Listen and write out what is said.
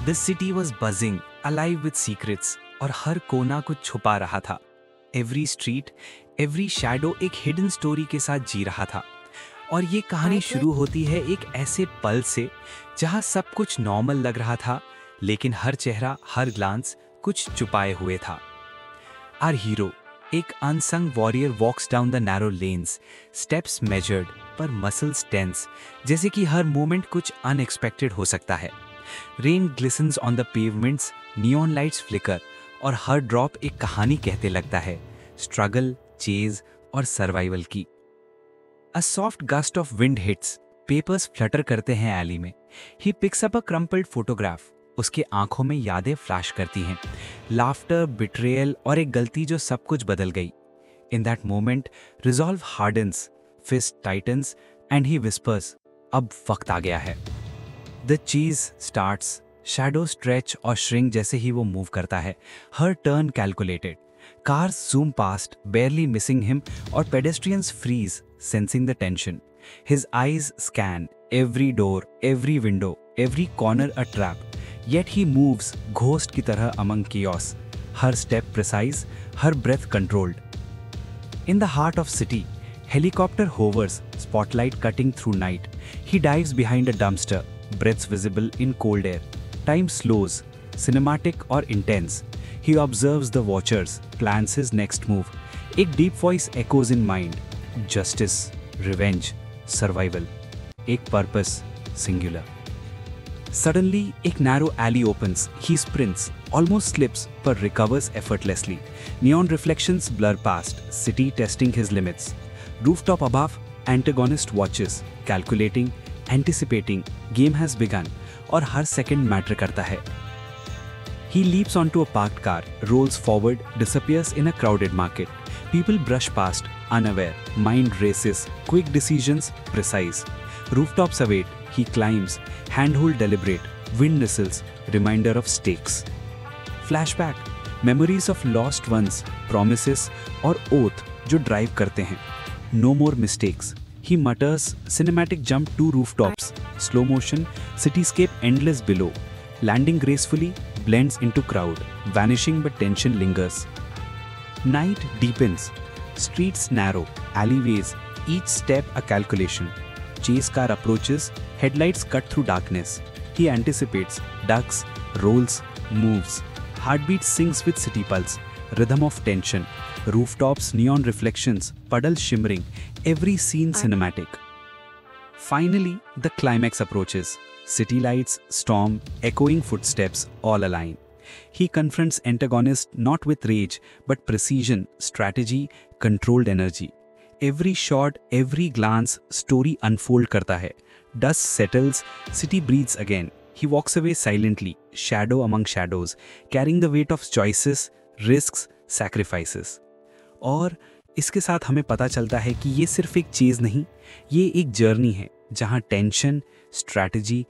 The city was buzzing, alive with secrets, और हर कोना कुछ छुपा रहा था। एवरी स्ट्रीट, एवरी शैडो एक हिडन स्टोरी के साथ जी रहा था। और ये कहानी शुरू होती है एक ऐसे पल से जहां सब कुछ नॉर्मल लग रहा था, लेकिन हर चेहरा, हर ग्लांस कुछ छुपाए हुए था। आर हीरो, एक unsung warrior, walks down the narrow lanes, steps measured पर मसल्स टेंस, जैसे कि हर मोमेंट कुछ अनएक्सपेक्टेड हो सकता है। Rain glistens on the pavements, neon lights flicker, और हर ड्रॉप एक कहानी कहते लगता है, स्ट्रगल, चेज और सर्वाइवल की। A soft gust of wind hits, papers Flutter करते हैं एली में। He picks up a crumpled photograph, उसके आंखों में यादें फ्लैश करती हैं, लाफ्टर, बिट्रेयल और एक गलती जो सब कुछ बदल गई। In that moment resolve hardens, fist tightens and he whispers, अब वक्त आ गया है। The chase starts, shadow stretch और श्रिंक जैसे ही वो मूव करता है, हर turn calculated. Cars zoom past, barely missing him, or pedestrians freeze, sensing the tension. His eyes scan every door, every window, every corner a trap. Yet he moves, ghost की तरह among chaos. Her step precise, her breath controlled. In the heart of city, helicopter hovers, spotlight cutting through night. He dives behind a dumpster, breaths visible in cold air. Time slows, cinematic or intense. He observes the watchers, plans his next move. एक deep voice echoes in mind. Justice, revenge, survival. एक purpose, singular. Suddenly, एक narrow alley opens. He sprints, almost slips, but recovers effortlessly. Neon reflections blur past, city testing his limits. Rooftop above, antagonist watches, calculating, anticipating. Game has begun. और हर second matter करता है. He leaps onto a parked car, rolls forward, disappears in a crowded market. People brush past, unaware. Mind races, quick decisions, precise. Rooftops await. He climbs, handhold deliberate. Wind whistles, reminder of stakes. Flashback, memories of lost ones, promises और oath जो drive करते हैं. No more mistakes. He mutters, cinematic jump to rooftops. Slow motion, cityscape endless below. Landing gracefully, blends into crowd, vanishing but tension lingers. Night deepens, streets narrow, alleyways, each step a calculation. Chase car approaches, headlights cut through darkness. He anticipates, ducks, rolls, moves. Heartbeat syncs with city pulse, rhythm of tension. Rooftops, neon reflections, puddles shimmering, every scene cinematic. Finally, the climax approaches. City lights, storm, echoing footsteps, all align. He confronts antagonist not with rage, but precision, strategy, controlled energy. Every shot, every glance, story unfold करता है. Dust settles, city breathes again. He walks away silently, shadow among shadows, carrying the weight of choices, risks, sacrifices. और इसके साथ हमें पता चलता है कि ये सिर्फ एक चीज़ नहीं, ये एक जर्नी है जहाँ टेंशन, स्ट्रैटेजी,